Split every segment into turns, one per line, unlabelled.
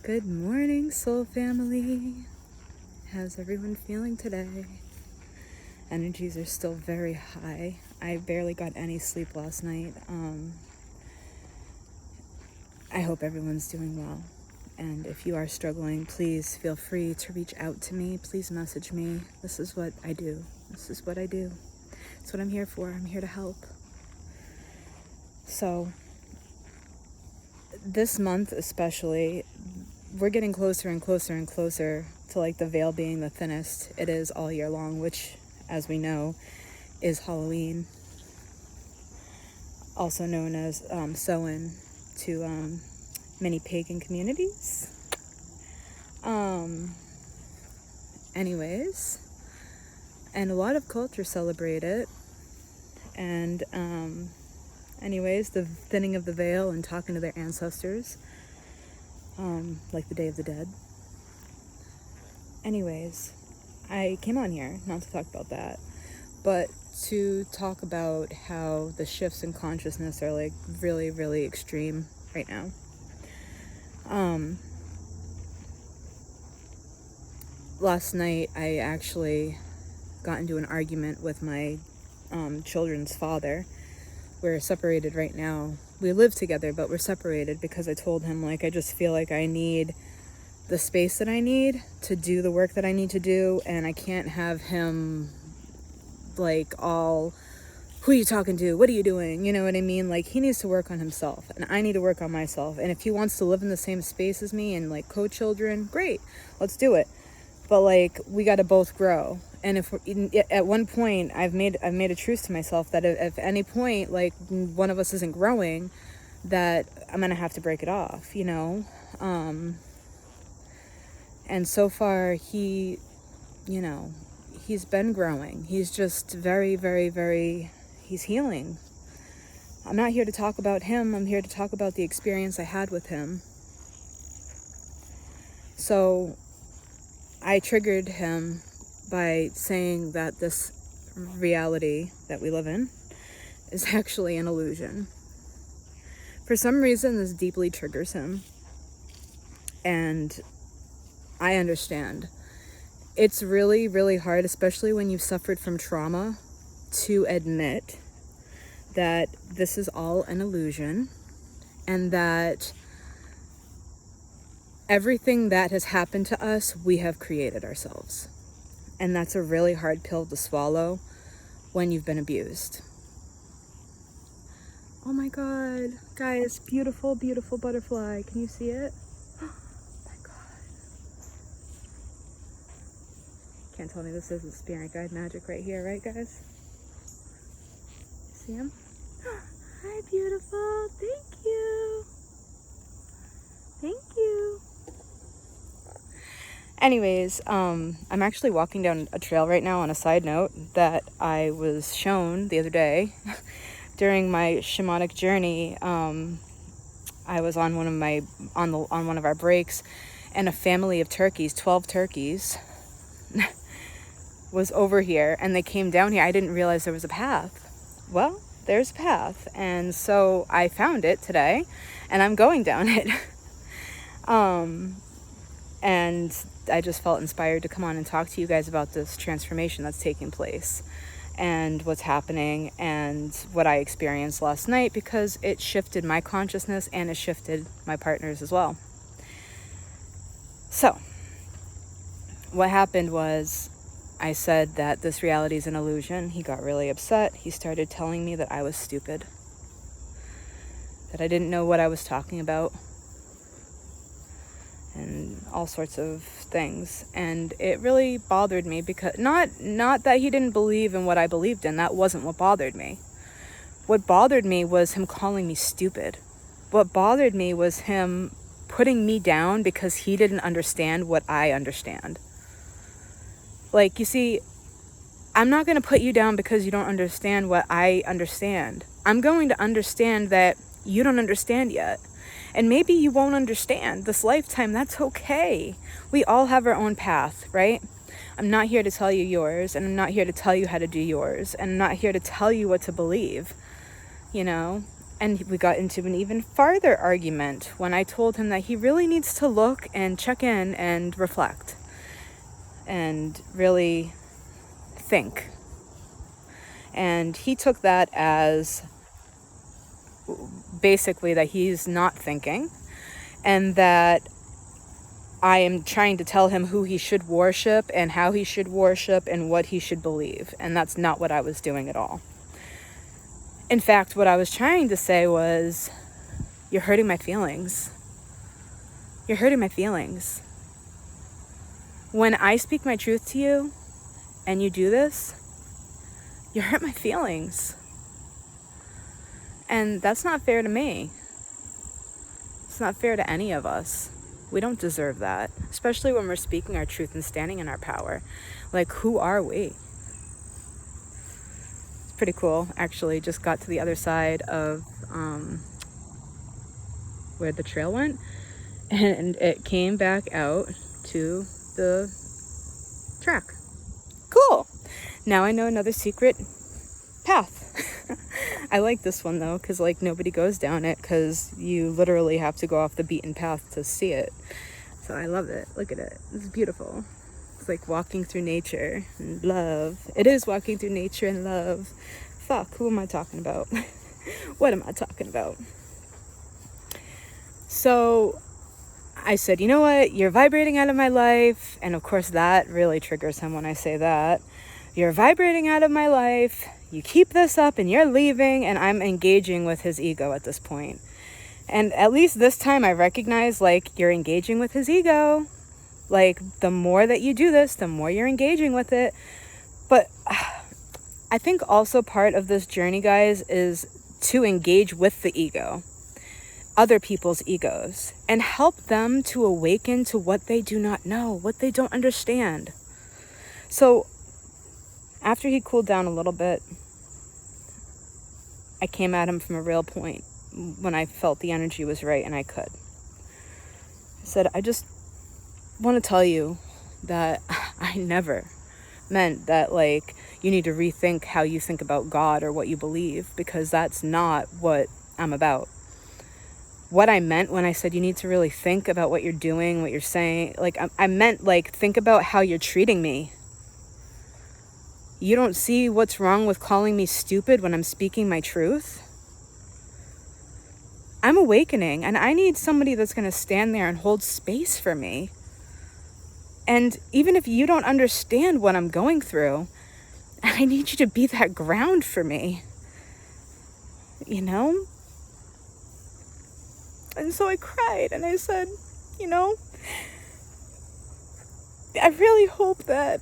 Good morning, soul family. How's everyone feeling today? Energies are still very high. I barely got any sleep last night. I hope everyone's doing well. And if you are struggling, please feel free to reach out to me. Please message me. This is what I do. It's what I'm here for. I'm here to help. So, this month especially, we're getting closer and closer and closer to like the veil being the thinnest it is all year long, which, as we know, is Halloween, also known as Samhain to many pagan communities. Anyways, and a lot of cultures celebrate it. And anyways, the thinning of the veil and talking to their ancestors, like the Day of the Dead. Anyways, I came on here not to talk about that, but to talk about how the shifts in consciousness are like really, really extreme right now. Last night I actually got into an argument with my children's father. We're separated right now. We live together, but we're separated because I told him, like, I just feel like I need the space that I need to do the work that I need to do, and I can't have him, like, all, who are you talking to? What are you doing? You know what I mean? Like, he needs to work on himself, and I need to work on myself. And if he wants to live in the same space as me and, like, co-children, great, let's do it. But, like, we got to both grow. And if at one point I've made a truce to myself that if at any point, like, one of us isn't growing, that I'm gonna have to break it off, you know. And so far he, you know, he's been growing. He's just very, very, very, he's healing. I'm not here to talk about him. I'm here to talk about the experience I had with him. So I triggered him by saying that this reality that we live in is actually an illusion. For some reason, this deeply triggers him. And I understand. It's really, really hard, especially when you've suffered from trauma, to admit that this is all an illusion and that everything that has happened to us, we have created ourselves. And that's a really hard pill to swallow when you've been abused. Oh my God, guys, beautiful, beautiful butterfly. Can you see it? Oh my God. Can't tell me this isn't spirit guide magic right here, right, guys? See him? Hi, beautiful. Thank you. Thank you. Anyways, I'm actually walking down a trail right now on a side note that I was shown the other day. During my shamanic journey, I was on one of our breaks, and a family of turkeys, 12 turkeys, was over here, and they came down here. I didn't realize there was a path. Well, there's a path, and so I found it today, and I'm going down it. And I just felt inspired to come on and talk to you guys about this transformation that's taking place and what's happening and what I experienced last night, because it shifted my consciousness and it shifted my partner's as well. So what happened was, I said that this reality is an illusion. He got really upset. He started telling me that I was stupid, that I didn't know what I was talking about, and all sorts of things. And it really bothered me, because not that he didn't believe in what I believed in. That wasn't what bothered me. What bothered me was him calling me stupid. What bothered me was him putting me down because he didn't understand what I understand. Like, you see, I'm not going to put you down because you don't understand what I understand. I'm going to understand that you don't understand yet. And maybe you won't understand this lifetime. That's okay. We all have our own path, right? I'm not here to tell you yours, and I'm not here to tell you how to do yours, and I'm not here to tell you what to believe, you know? And we got into an even farther argument when I told him that he really needs to look and check in and reflect and really think. And he took that as basically that he's not thinking, and that I am trying to tell him who he should worship and how he should worship and what he should believe. And that's not what I was doing at all. In fact, what I was trying to say was, you're hurting my feelings. You're hurting my feelings. When I speak my truth to you and you do this, you hurt my feelings. And that's not fair to me. It's not fair to any of us. We don't deserve that, especially when we're speaking our truth and standing in our power. Like, who are we? It's pretty cool, actually. Just got to the other side of where the trail went, and it came back out to the track. Cool. Now I know another secret path. I like this one though, because like nobody goes down it, because you literally have to go off the beaten path to see it. So I love it. Look at it. It's beautiful. It's like walking through nature and love. It is walking through nature and love. Fuck, who am I talking about? What am I talking about? So I said, you know what? You're vibrating out of my life. And of course that really triggers him when I say that. You're vibrating out of my life. You keep this up and you're leaving, and I'm engaging with his ego at this point. And at least this time I recognize, like, you're engaging with his ego. Like, the more that you do this, the more you're engaging with it. But I think also part of this journey, guys, is to engage with the ego, other people's egos, and help them to awaken to what they do not know, what they don't understand. So after he cooled down a little bit, I came at him from a real point when I felt the energy was right and I could. I said, I just want to tell you that I never meant that, like, you need to rethink how you think about God or what you believe, because that's not what I'm about. What I meant when I said you need to really think about what you're doing, what you're saying, like, I meant, like, think about how you're treating me. You don't see what's wrong with calling me stupid when I'm speaking my truth? I'm awakening, and I need somebody that's going to stand there and hold space for me. And even if you don't understand what I'm going through, I need you to be that ground for me. You know? And so I cried, and I said, you know, I really hope that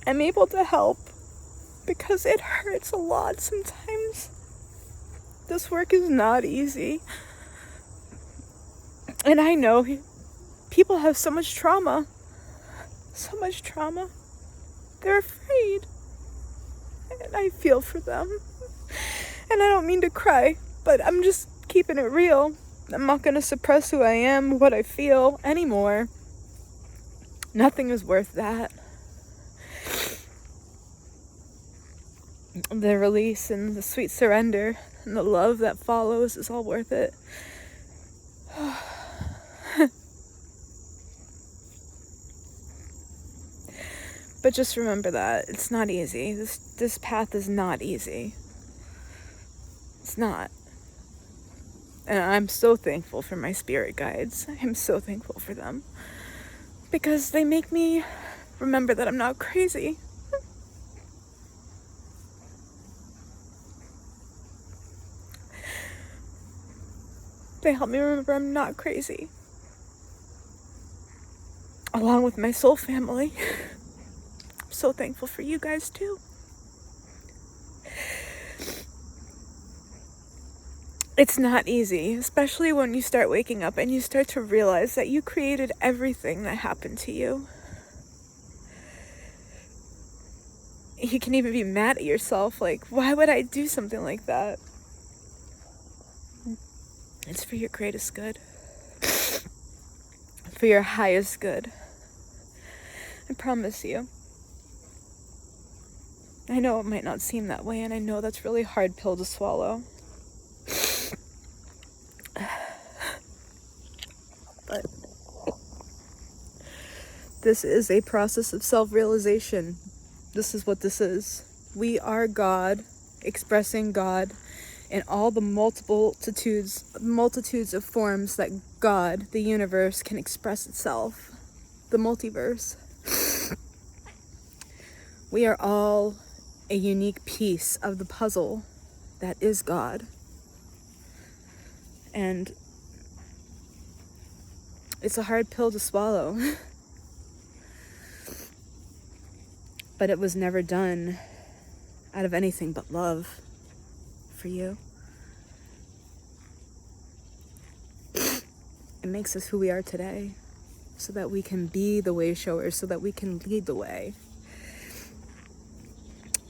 I'm able to help, because it hurts a lot sometimes. This work is not easy. And I know people have so much trauma. So much trauma. They're afraid. And I feel for them. And I don't mean to cry, but I'm just keeping it real. I'm not going to suppress who I am, what I feel anymore. Nothing is worth that. The release and the sweet surrender and the love that follows is all worth it. But just remember that it's not easy. This path is not easy. It's not. And I'm so thankful for my spirit guides. I'm so thankful for them, because they make me remember that I'm not crazy. They help me remember I'm not crazy. Along with my soul family. I'm so thankful for you guys too. It's not easy, especially when you start waking up and you start to realize that you created everything that happened to you. You can even be mad at yourself, like, why would I do something like that? It's for your greatest good. For your highest good. I promise you. I know it might not seem that way, and I know that's a really hard pill to swallow. But this is a process of self-realization. This is what this is. We are God, expressing God in all the multitudes of forms that God, the universe, can express itself. The multiverse. We are all a unique piece of the puzzle that is God. And it's a hard pill to swallow. But it was never done out of anything but love for you. It makes us who we are today, so that we can be the way showers, so that we can lead the way.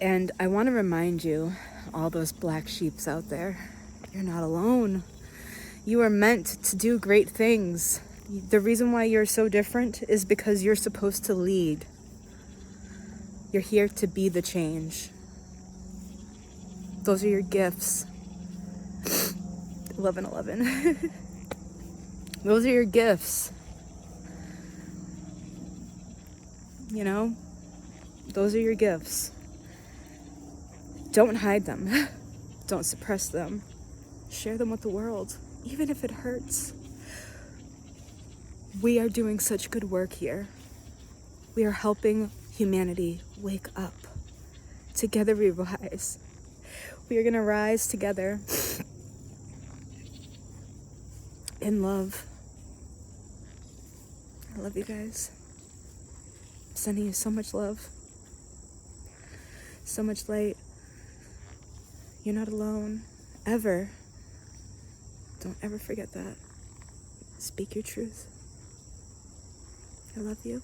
And I want to remind you, all those black sheeps out there, you're not alone. You are meant to do great things. The reason why you're so different is because you're supposed to lead. You're here to be the change. Those are your gifts. 11:11. Those are your gifts. You know? Those are your gifts. Don't hide them. Don't suppress them. Share them with the world, even if it hurts. We are doing such good work here. We are helping humanity wake up. Together we rise. We are going to rise together in love. I love you guys. I'm sending you so much love. So much light. You're not alone. Ever. Don't ever forget that. Speak your truth. I love you.